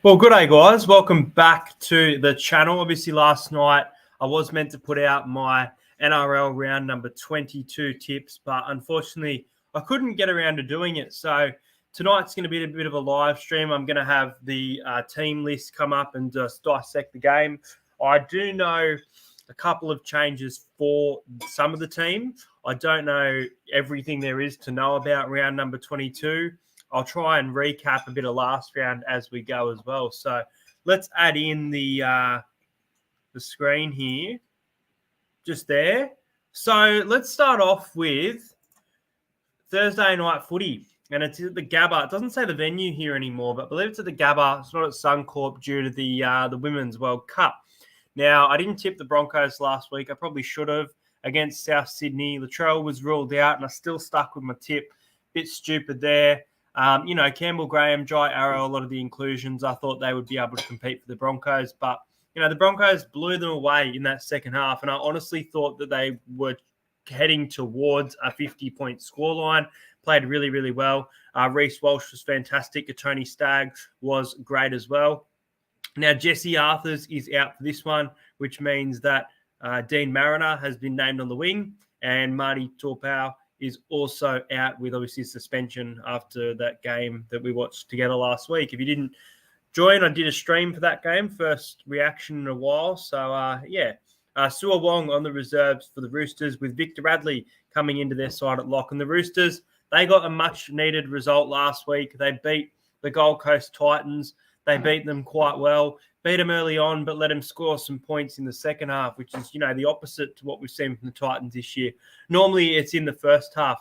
Well, good day, guys. Welcome back to the channel. Obviously, last night I was meant to put out my NRL round number 22 tips, but unfortunately, I couldn't get around to doing it. So tonight's going to be a bit of a live stream. I'm going to have the team list come up and just dissect the game. I do know a couple of changes for some of the team. I don't know everything there is to know about round number 22. I'll try and recap a bit of last round as we go as well. So let's add in the screen here, just there. So let's start off with Thursday night footy, and it's at the Gabba. It doesn't say the venue here anymore, but I believe it's at the Gabba. It's not at Suncorp due to the Women's World Cup. Now, I didn't tip the Broncos last week. I probably should have against South Sydney. Latrell was ruled out, and I still stuck with my tip. Bit stupid there. Campbell Graham, Jai Arrow, a lot of the inclusions, I thought they would be able to compete for the Broncos. But, the Broncos blew them away in that second half. And I honestly thought that they were heading towards a 50-point scoreline. Played really, really well. Reece Walsh was fantastic. Tony Stagg was great as well. Now, Jesse Arthurs is out for this one, which means that Dean Mariner has been named on the wing and Marty Torpau is also out with obviously suspension after that game that we watched together last week. If you didn't join, I did a stream for that game, first reaction in a while. So, Sua Wong on the reserves for the Roosters with Victor Radley coming into their side at lock. And the Roosters, they got a much-needed result last week. They beat the Gold Coast Titans. They beat them quite well. Beat them early on, but let them score some points in the second half, which is, the opposite to what we've seen from the Titans this year. Normally, it's in the first half.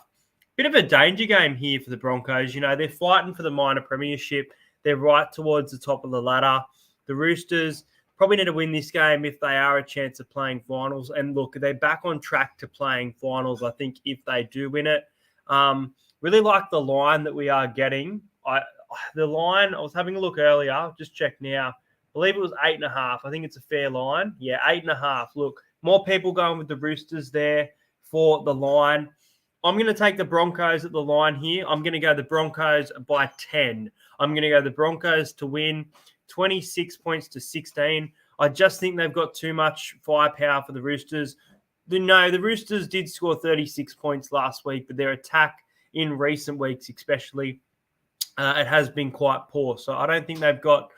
Bit of a danger game here for the Broncos. They're fighting for the minor premiership. They're right towards the top of the ladder. The Roosters probably need to win this game if they are a chance of playing finals. And look, they're back on track to playing finals, I think, if they do win it. Really like the line that we are getting. The line, I was having a look earlier, just check now. I believe it was 8.5. I think it's a fair line. Yeah, 8.5. Look, more people going with the Roosters there for the line. I'm going to take the Broncos at the line here. I'm going to go the Broncos by 10. I'm going to go the Broncos to win 26 points to 16. I just think they've got too much firepower for the Roosters. The Roosters did score 36 points last week, but their attack in recent weeks especially, it has been quite poor. So I don't think they've got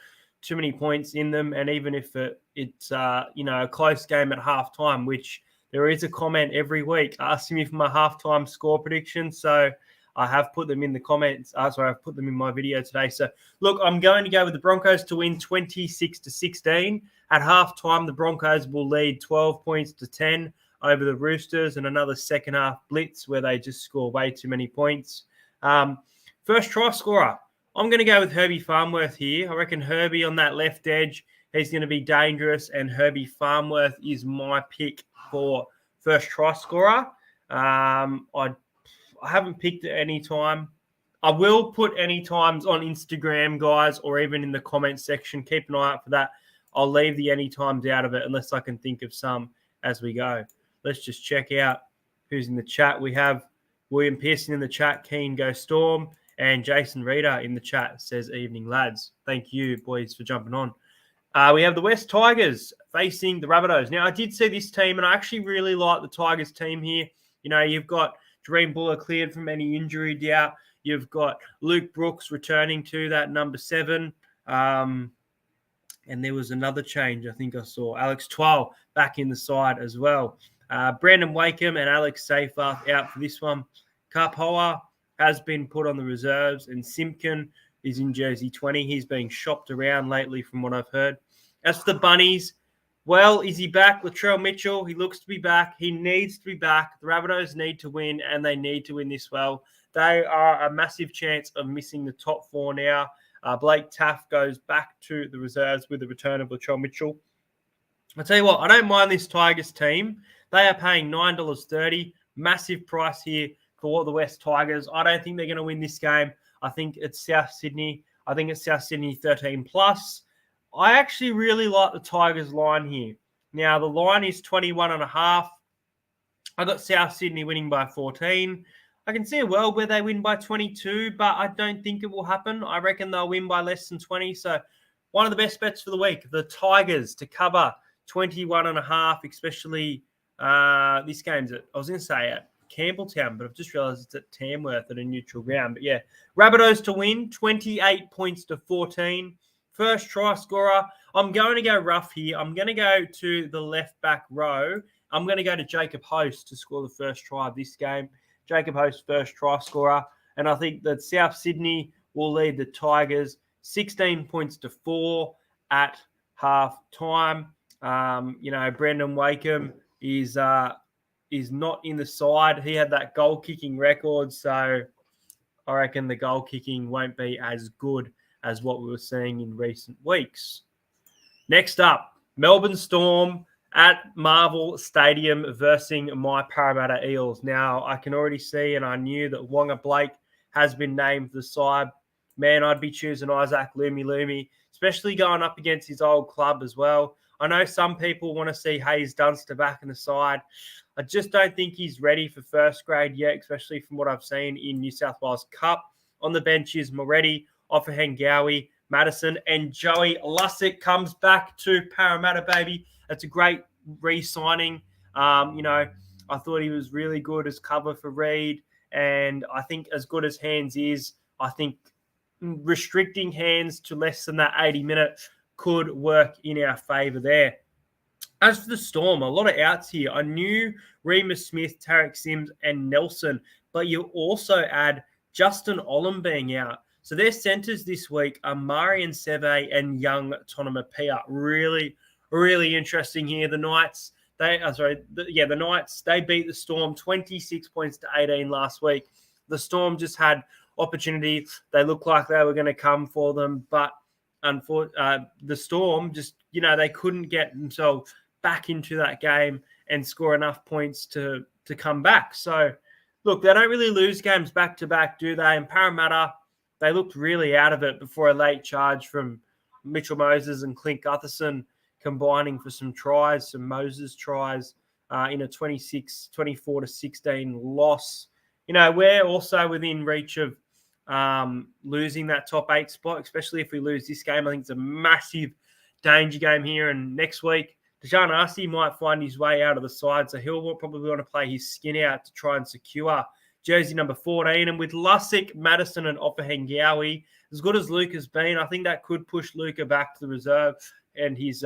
too many points in them. And even if it's a close game at halftime, which there is a comment every week asking me for my halftime score prediction. So I have put them in the comments. I've put them in my video today. So look, I'm going to go with the Broncos to win 26 to 16. At halftime, the Broncos will lead 12 points to 10 over the Roosters and another second half blitz where they just score way too many points. First try scorer. I'm going to go with Herbie Farnworth here. I reckon Herbie on that left edge, he's going to be dangerous, and Herbie Farnworth is my pick for first try scorer. I haven't picked at any time. I will put any times on Instagram, guys, or even in the comments section. Keep an eye out for that. I'll leave the any times out of it unless I can think of some as we go. Let's just check out who's in the chat. We have William Pearson in the chat, Keen Go Storm. And Jason Reeder in the chat says, evening, lads. Thank you, boys, for jumping on. We have the West Tigers facing the Rabbitohs. Now, I did see this team, and I actually really like the Tigers team here. You've got Dream Buller cleared from any injury doubt. You've got Luke Brooks returning to that number 7. And there was another change I think I saw. Alex Twal back in the side as well. Brandon Wakeham and Alex Seyfarth out for this one. Karpoa has been put on the reserves, and Simpkin is in jersey 20. He's being shopped around lately from what I've heard. As for the Bunnies, well, is he back? Latrell Mitchell, he looks to be back. He needs to be back. The Rabbitohs need to win, and they need to win this well. They are a massive chance of missing the top 4 now. Blake Taft goes back to the reserves with the return of Latrell Mitchell. I'll tell you what, I don't mind this Tigers team. They are paying $9.30. Massive price here for the West Tigers. I don't think they're going to win this game. I think it's South Sydney. I think it's South Sydney 13+. I actually really like the Tigers line here. Now, the line is 21.5. I got South Sydney winning by 14. I can see a world where they win by 22, but I don't think it will happen. I reckon they'll win by less than 20. So one of the best bets for the week, the Tigers to cover 21.5, especially this game's I was going to say at Campbelltown, but I've just realised it's at Tamworth at a neutral ground. But yeah, Rabbitohs to win, 28 points to 14. First try scorer. I'm going to go rough here. I'm going to go to the left back row. I'm going to go to Jacob Host to score the first try of this game. Jacob Host, first try scorer. And I think that South Sydney will lead the Tigers 16 points to 4 at half time. Brendan Wakeham is not in the side. He had that goal kicking record, so I reckon the goal kicking won't be as good as what we were seeing in recent weeks. Next up, Melbourne Storm at Marvel Stadium versus my Parramatta Eels. Now, I can already see, and I knew that Wonga Blake has been named the side. Man, I'd be choosing Isaac Lumi, especially going up against his old club as well. I know some people want to see Hayes Dunster back in the side. I just don't think he's ready for first grade yet, especially from what I've seen in New South Wales Cup. On the bench is Moretti, Offahengawi, Madison, and Joey Lussick comes back to Parramatta, baby. That's a great re-signing. I thought he was really good as cover for Reid, and I think as good as Hands is, I think restricting Hands to less than that 80 minutes could work in our favour there. As for the Storm, a lot of outs here. I knew Remus Smith, Tarek Sims, and Nelson, but you also add Justin Olam being out. So their centres this week are Marian Seve and young Tonamapia. Really, really interesting here. The Knights, the Knights, they beat the Storm 26 points to 18 last week. The Storm just had opportunity. They looked like they were going to come for them, but the Storm just, they couldn't get themselves back into that game and score enough points to come back. So, look, they don't really lose games back-to-back, do they? And Parramatta, they looked really out of it before a late charge from Mitchell Moses and Clint Gutherson combining for some tries, some Moses tries in a 24-16 loss. We're also within reach of losing that top 8 spot, especially if we lose this game. I think it's a massive danger game here. And next week, Dejan Arce might find his way out of the side, so he'll probably want to play his skin out to try and secure jersey number 14. And with Lussick, Madison, and Offahengawi, as good as Luke has been, I think that could push Luca back to the reserve, and his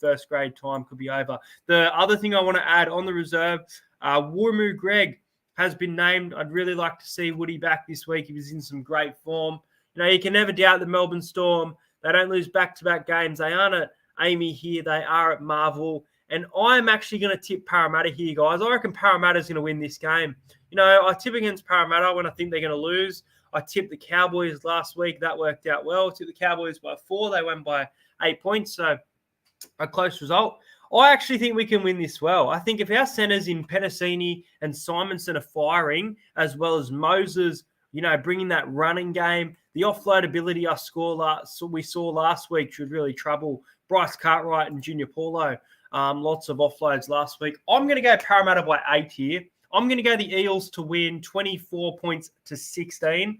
first grade time could be over. The other thing I want to add on the reserve, Wurmu Greg has been named. I'd really like to see Woody back this week. He was in some great form. You can never doubt the Melbourne Storm. They don't lose back-to-back games. They aren't at Amy here. They are at Marvel. And I'm actually going to tip Parramatta here, guys. I reckon Parramatta's going to win this game. I tip against Parramatta when I think they're going to lose. I tipped the Cowboys last week. That worked out well. I tipped the Cowboys by 4. They won by 8 points, so a close result. I actually think we can win this well. I think if our centres in Penasini and Simonson are firing, as well as Moses, bringing that running game, the offload ability we saw last week should really trouble Bryce Cartwright and Junior Paulo. Lots of offloads last week. I'm going to go Parramatta by 8 here. I'm going to go the Eels to win 24 points to 16.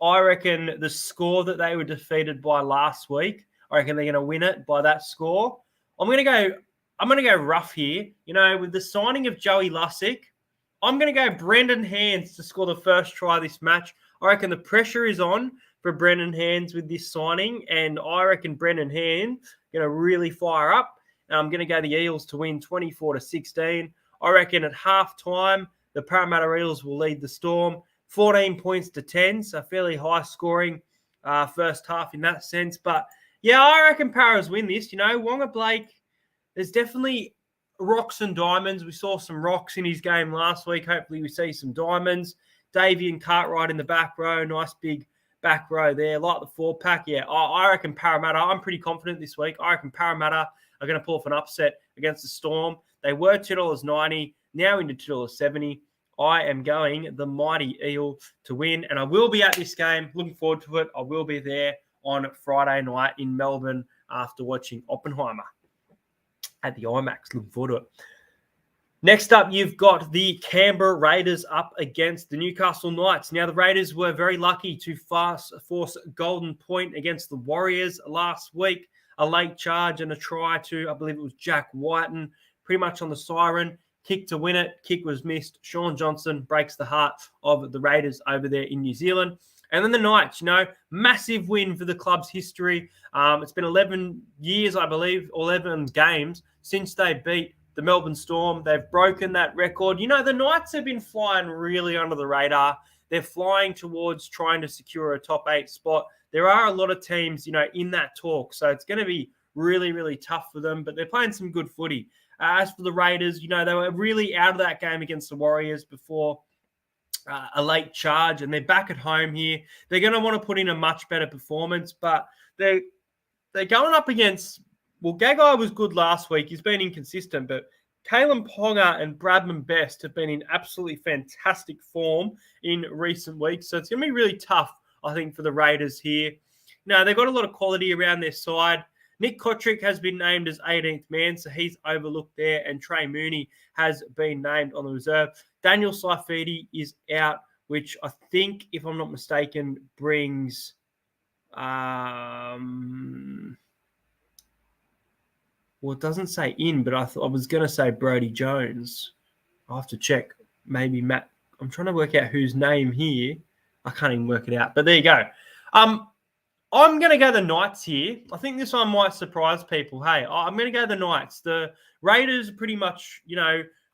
I reckon the score that they were defeated by last week, I reckon they're going to win it by that score. I'm going to go rough here. With the signing of Joey Lussick, I'm going to go Brendan Hands to score the first try this match. I reckon the pressure is on for Brendan Hands with this signing, and I reckon Brendan Hands going to really fire up. And I'm going to go the Eels to win 24 to 16. I reckon at halftime, the Parramatta Eels will lead the Storm 14 points to 10, so fairly high scoring first half in that sense. But yeah, I reckon Paras win this. Wonga Blake, there's definitely rocks and diamonds. We saw some rocks in his game last week. Hopefully we see some diamonds. Davey and Cartwright in the back row. Nice big back row there. Like the 4-pack. Yeah, I reckon Parramatta. I'm pretty confident this week. I reckon Parramatta are going to pull off an upset against the Storm. They were $2.90, now into $2.70. I am going the mighty Eel to win, and I will be at this game. Looking forward to it. I will be there on Friday night in Melbourne after watching Oppenheimer at the IMAX. Looking forward to it. Next up, you've got the Canberra Raiders up against the Newcastle Knights. Now, the Raiders were very lucky to force Golden Point against the Warriors last week. A late charge and a try to, I believe it was Jack Whiten, pretty much on the siren. Kick to win it. Kick was missed. Sean Johnson breaks the heart of the Raiders over there in New Zealand. And then the Knights, massive win for the club's history. It's been 11 years, I believe, 11 games since they beat the Melbourne Storm. They've broken that record. The Knights have been flying really under the radar. They're flying towards trying to secure a top 8 spot. There are a lot of teams, in that talk. So it's going to be really, really tough for them, but they're playing some good footy. As for the Raiders, they were really out of that game against the Warriors before a late charge, and they're back at home here. They're going to want to put in a much better performance, but they're going up against, Gagai was good last week. He's been inconsistent, but Kalen Ponga and Bradman Best have been in absolutely fantastic form in recent weeks. So it's going to be really tough, I think, for the Raiders here. They've got a lot of quality around their side. Nick Kotrick has been named as 18th man, so he's overlooked there, and Trey Mooney has been named on the reserve. Daniel Saifidi is out, which I think, if I'm not mistaken, brings... it doesn't say in, but I was going to say Brodie Jones. I'll have to check. Maybe Matt. I'm trying to work out whose name here. I can't even work it out, but there you go. I'm going to go the Knights here. I think this one might surprise people. Hey, I'm going to go the Knights. The Raiders pretty much,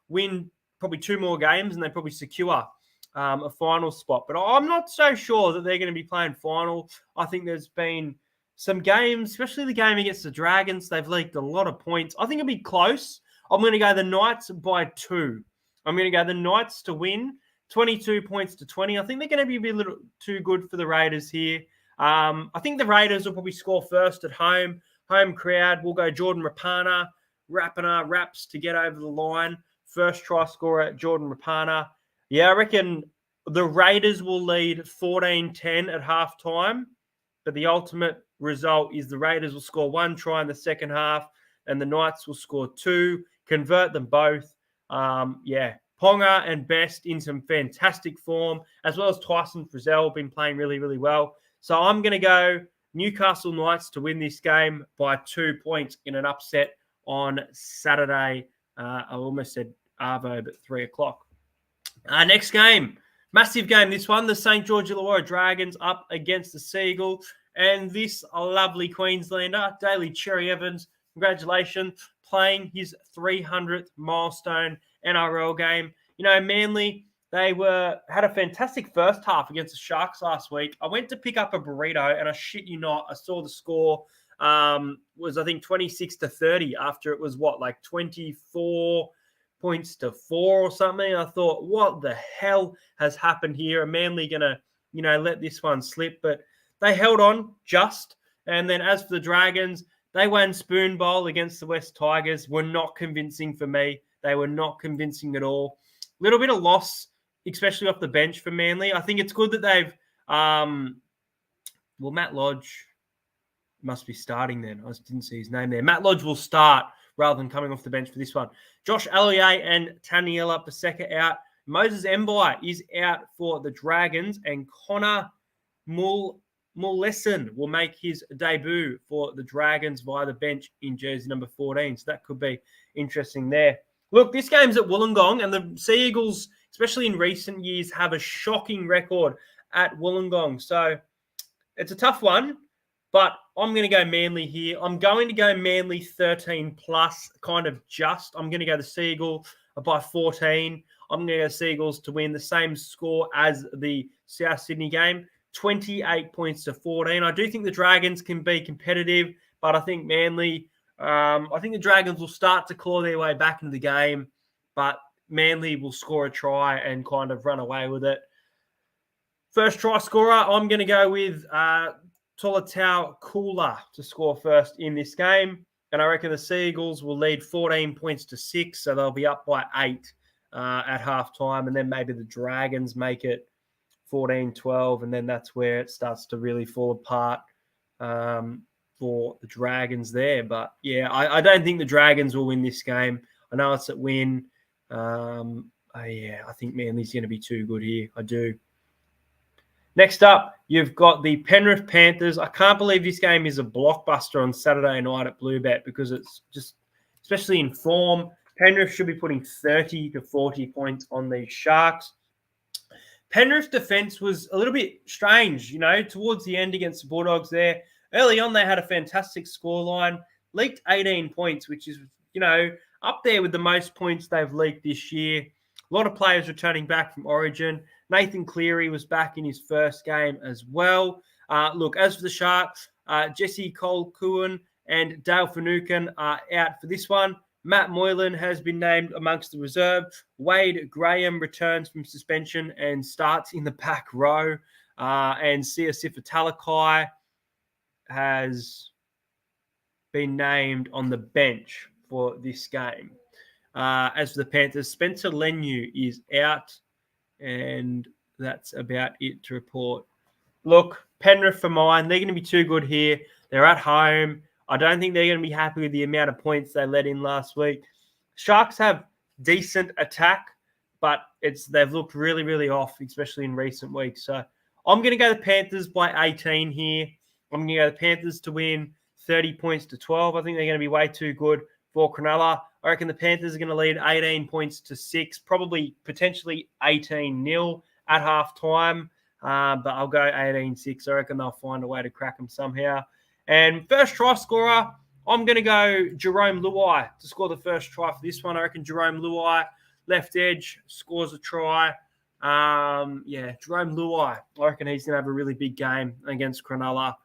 win probably 2 more games and they probably secure a final spot. But I'm not so sure that they're going to be playing final. I think there's been some games, especially the game against the Dragons, they've leaked a lot of points. I think it'll be close. I'm going to go the Knights by 2. I'm going to go the Knights to win 22 points to 20. I think they're going to be a little too good for the Raiders here. I think the Raiders will probably score first at home. Home crowd will go Jordan Rapana, Raps to get over the line. First try scorer, Jordan Rapana. Yeah, I reckon the Raiders will lead 14-10 at halftime, but the ultimate result is the Raiders will score 1 try in the second half and the Knights will score 2, convert them both. Ponga and Best in some fantastic form, as well as Tyson Frizzell been playing really, really well. So I'm going to go Newcastle Knights to win this game by 2 points in an upset on Saturday. I almost said Arvo, but 3 o'clock. Next game, massive game. This one, the St. George Illawarra Dragons up against the Seagull. And this lovely Queenslander, Daly Cherry Evans, congratulations, playing his 300th milestone NRL game. Manly, they had a fantastic first half against the Sharks last week. I went to pick up a burrito, and I shit you not, I saw the score was, I think, 26-30 after it was, 24 points to 4 or something. I thought, what the hell has happened here? Are Manly going to, let this one slip? But they held on just. And then as for the Dragons, they won spoon bowl against the West Tigers. Were not convincing for me. They were not convincing at all. Little bit of loss, especially off the bench for Manly. I think it's good that they've Matt Lodge must be starting then. I just didn't see his name there. Matt Lodge will start rather than coming off the bench for this one. Josh Allier and Taniela Paseka out. Moses Mbai is out for the Dragons, and Connor Mulleson will make his debut for the Dragons via the bench in jersey number 14. So that could be interesting there. Look, this game's at Wollongong, and the Sea Eagles, especially in recent years, have a shocking record at Wollongong. So it's a tough one, but I'm going to go Manly here. I'm going to go Manly 13 plus, kind of just. I'm going to go the Seagull by 14. I'm going to go Seagulls to win the same score as the South Sydney game, 28 points to 14. I do think the Dragons can be competitive, but I think Manly... I think the Dragons will start to claw their way back into the game, but Manly will score a try and kind of run away with it. First try scorer, I'm going to go with Tolatau Kula to score first in this game. And I reckon the Seagulls will lead 14 points to 6, so they'll be up by 8 at halftime. And then maybe the Dragons make it 14-12, and then that's where it starts to really fall apart. For the Dragons there. But, yeah, I don't think the Dragons will win this game. I know it's at Win. I think Manly's going to be too good here. I do. Next up, you've got the Penrith Panthers. I can't believe this game is a blockbuster on Saturday night at Bluebet because it's just, especially in form, Penrith should be putting 30 to 40 points on these Sharks. Penrith's defense was a little bit strange, towards the end against the Bulldogs there. Early on, they had a fantastic scoreline, leaked 18 points, which is, up there with the most points they've leaked this year. A lot of players returning back from Origin. Nathan Cleary was back in his first game as well. As for the Sharks, Jesse Colquhoun and Dale Finucane are out for this one. Matt Moylan has been named amongst the reserve. Wade Graham returns from suspension and starts in the back row. And Siosifa Talakai has been named on the bench for this game. As for the Panthers, Spencer Leniu is out, and that's about it to report. Look, Penrith for mine, they're going to be too good here. They're at home. I don't think they're going to be happy with the amount of points they let in last week. Sharks have decent attack, but they've looked really, really off, especially in recent weeks. So I'm going to go the Panthers by 18 here. I'm going to go the Panthers to win 30 points to 12. I think they're going to be way too good for Cronulla. I reckon the Panthers are going to lead 18 points to 6, probably potentially 18-0 at halftime. But I'll go 18-6. I reckon they'll find a way to crack them somehow. And first try scorer, I'm going to go Jerome Luai to score the first try for this one. I reckon Jerome Luai, left edge, scores a try. Jerome Luai. I reckon he's going to have a really big game against Cronulla.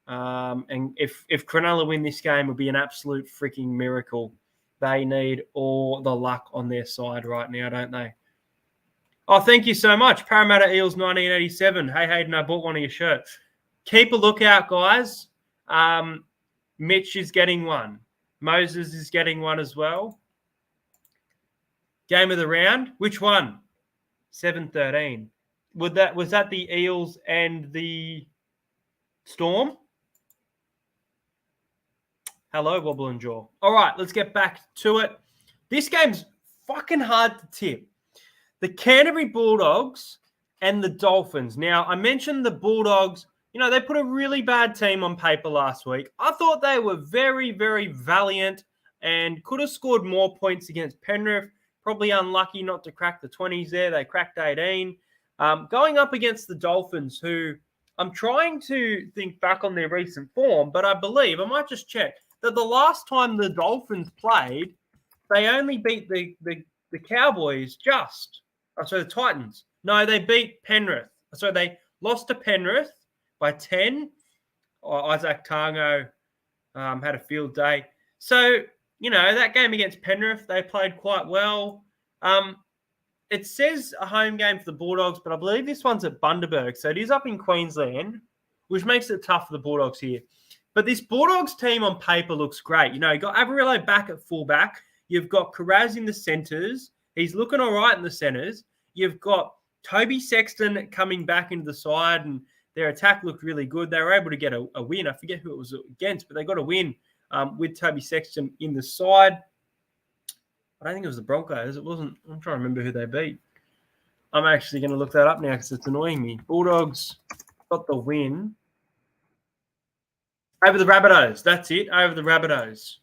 And if Cronulla win this game, it would be an absolute freaking miracle. They need all the luck on their side right now, don't they? Oh, thank you so much. Parramatta Eels 1987. Hey, Hayden, I bought one of your shirts. Keep a lookout, guys. Mitch is getting one. Moses is getting one as well. Game of the round. Which one? 7-13. Was that the Eels and the Storm? Hello, Wobble and Jaw. All right, let's get back to it. This game's fucking hard to tip. The Canterbury Bulldogs and the Dolphins. Now, I mentioned the Bulldogs. They put a really bad team on paper last week. I thought they were very, very valiant and could have scored more points against Penrith. Probably unlucky not to crack the 20s there. They cracked 18. Going up against the Dolphins, who I'm trying to think back on their recent form, but I believe, I might just check, that the last time the Dolphins played, they only beat the Cowboys the Titans. No, they beat Penrith. So they lost to Penrith by 10. Isaac Tango had a field day. So, that game against Penrith, they played quite well. It says a home game for the Bulldogs, but I believe this one's at Bundaberg. So it is up in Queensland, which makes it tough for the Bulldogs here. But this Bulldogs team on paper looks great. You've got Averillo back at fullback. You've got Carraz in the centres. He's looking all right in the centres. You've got Toby Sexton coming back into the side, and their attack looked really good. They were able to get a win. I forget who it was against, but they got a win with Toby Sexton in the side. I don't think it was the Broncos. It wasn't. I'm trying to remember who they beat. I'm actually going to look that up now because it's annoying me. Bulldogs got the win over the Rabbitohs. That's it, over the Rabbitohs.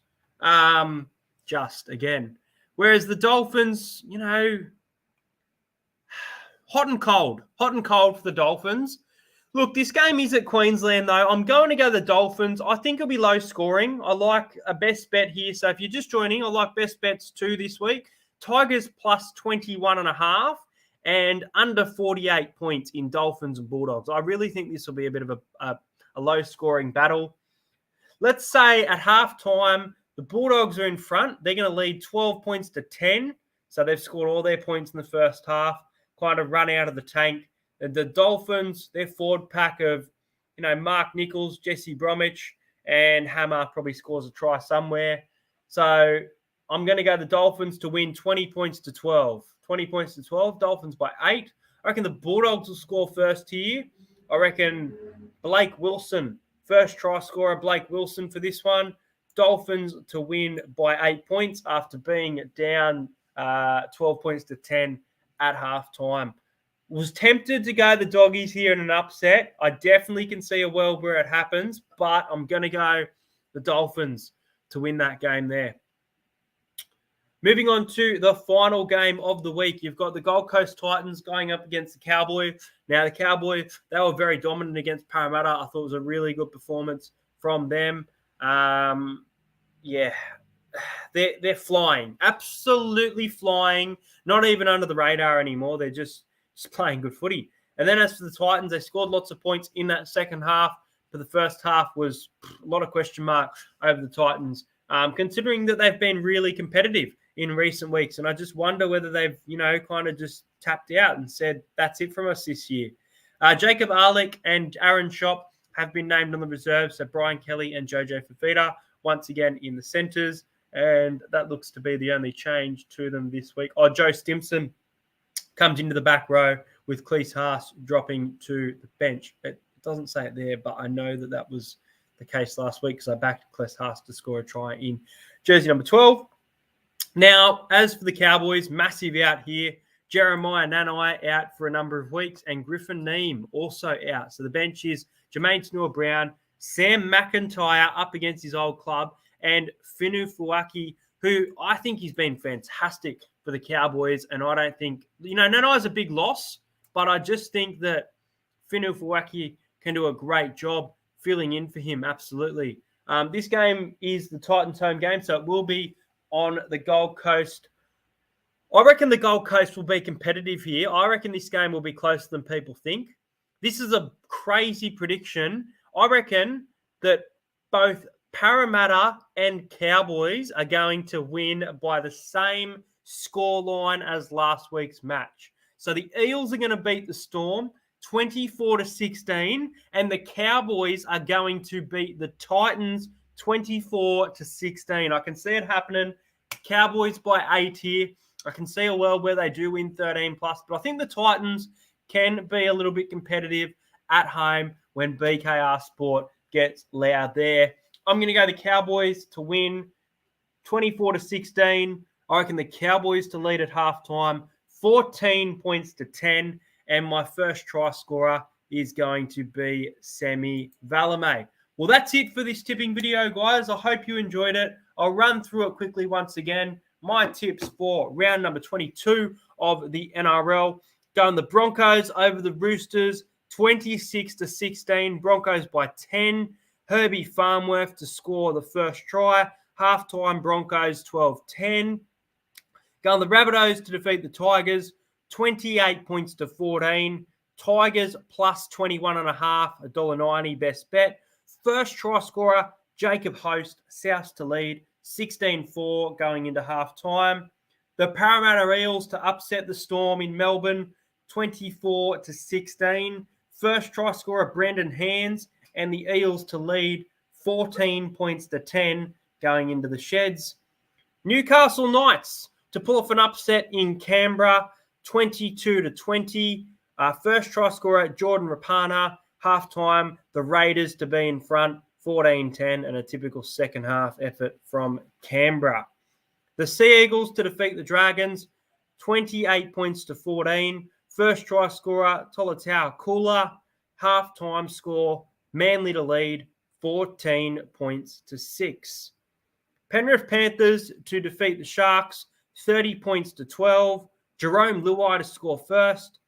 Just again. Whereas the Dolphins, hot and cold for the Dolphins. Look, this game is at Queensland, though. I'm going to go the Dolphins. I think it'll be low scoring. I like a best bet here. So if you're just joining, I like best bets 2 this week. Tigers plus 21.5 and under 48 points in Dolphins and Bulldogs. I really think this will be a bit of a low scoring battle. Let's say at halftime, the Bulldogs are in front. They're going to lead 12 points to 10. So they've scored all their points in the first half, kind of run out of the tank. The Dolphins, their forward pack of, Mark Nichols, Jesse Bromwich, and Hammer probably scores a try somewhere. So I'm going to go the Dolphins to win 20 points to 12. 20 points to 12, Dolphins by 8. I reckon the Bulldogs will score first here. I reckon Blake Wilson, first try scorer, Blake Wilson for this one. Dolphins to win by 8 points after being down 12 points to 10 at halftime. Was tempted to go the doggies here in an upset. I definitely can see a world where it happens, but I'm going to go the Dolphins to win that game there. Moving on to the final game of the week, you've got the Gold Coast Titans going up against the Cowboys. Now, the Cowboys, they were very dominant against Parramatta. I thought it was a really good performance from them. They're flying, absolutely flying, not even under the radar anymore. They're just playing good footy. And then as for the Titans, they scored lots of points in that second half, but the first half was a lot of question marks over the Titans, considering that they've been really competitive in recent weeks. And I just wonder whether they've, kind of just tapped out and said, that's it from us this year. Jacob Arlick and Aaron Shop have been named on the reserves. So Brian Kelly and Jojo Fafita once again in the centres. And that looks to be the only change to them this week. Joe Stimson comes into the back row with Cleese Haas dropping to the bench. It doesn't say it there, but I know that was the case last week because I backed Cleese Haas to score a try in jersey number 12. Now, as for the Cowboys, massive out here. Jeremiah Nanai out for a number of weeks and Griffin Neem also out. So the bench is Jermaine Snore-Brown, Sam McIntyre up against his old club, and Finu Fuaki, who I think he's been fantastic for the Cowboys. And I don't think, Nanai's a big loss, but I just think that Finu Fuaki can do a great job filling in for him, absolutely. This game is the Titans' home game, so it will be on the Gold Coast. I reckon the Gold Coast will be competitive here. I reckon this game will be closer than people think. This is a crazy prediction. I reckon that both Parramatta and Cowboys are going to win by the same scoreline as last week's match. So the Eels are going to beat the Storm 24-16, and the Cowboys are going to beat the Titans 24-16. I can see it happening. Cowboys by 8 here. I can see a world where they do win 13+, but I think the Titans can be a little bit competitive at home when BKR Sport gets loud there. I'm going to go the Cowboys to win 24-16. I reckon the Cowboys to lead at halftime, 14 points to 10. And my first try scorer is going to be Semi Valame. Well, that's it for this tipping video, guys. I hope you enjoyed it. I'll run through it quickly once again. My tips for round number 22 of the NRL. Going the Broncos over the Roosters, 26-16. Broncos by 10. Herbie Farnworth to score the first try. Halftime Broncos 12-10. Going the Rabbitohs to defeat the Tigers, 28 points to 14. Tigers plus 21.5, $1.90 best bet. First try scorer, Jacob Host, South to lead, 16-4 going into halftime. The Parramatta Eels to upset the Storm in Melbourne, 24-16. First try scorer, Brendan Hands, and the Eels to lead, 14 points to 10 going into the Sheds. Newcastle Knights to pull off an upset in Canberra, 22-20. First try scorer, Jordan Rapana. Halftime, the Raiders to be in front, 14-10, and a typical second half effort from Canberra. The Sea Eagles to defeat the Dragons, 28 points to 14. First try scorer, Tolatau Kula. Halftime score, Manly to lead, 14 points to 6. Penrith Panthers to defeat the Sharks, 30 points to 12. Jerome Luai to score first.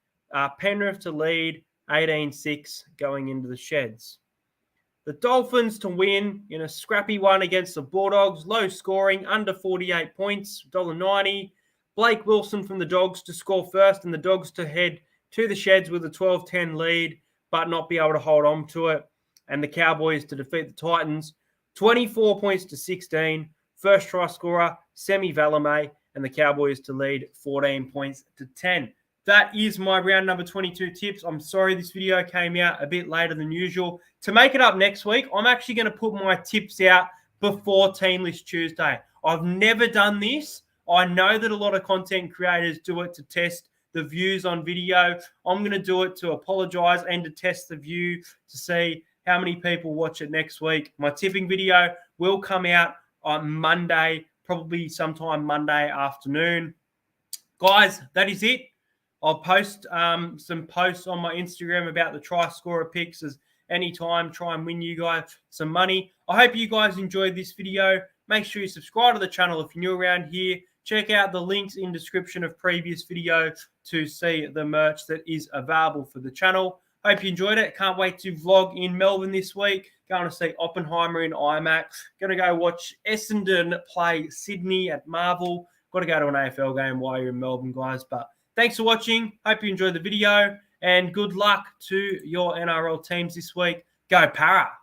Penrith to lead, 18-6 going into the Sheds. The Dolphins to win in a scrappy one against the Bulldogs. Low scoring, under 48 points, $1.90. Blake Wilson from the Dogs to score first, and the Dogs to head to the Sheds with a 12-10 lead, but not be able to hold on to it. And the Cowboys to defeat the Titans, 24 points to 16. First try scorer, Semi Valame, and the Cowboys to lead, 14 points to 10. That is my round number 22 tips. I'm sorry this video came out a bit later than usual. To make it up next week, I'm actually going to put my tips out before Team List Tuesday. I've never done this. I know that a lot of content creators do it to test the views on video. I'm going to do it to apologize and to test the view to see how many people watch it next week. My tipping video will come out on Monday, probably sometime Monday afternoon. Guys, that is it. I'll post some posts on my Instagram about the try scorer picks as anytime, try and win you guys some money. I hope you guys enjoyed this video. Make sure you subscribe to the channel if you're new around here. Check out the links in description of previous video to see the merch that is available for the channel. Hope you enjoyed it. Can't wait to vlog in Melbourne this week. Going to see Oppenheimer in IMAX. Going to go watch Essendon play Sydney at Marvel. Got to go to an AFL game while you're in Melbourne, guys. But thanks for watching. Hope you enjoyed the video. And good luck to your NRL teams this week. Go Para!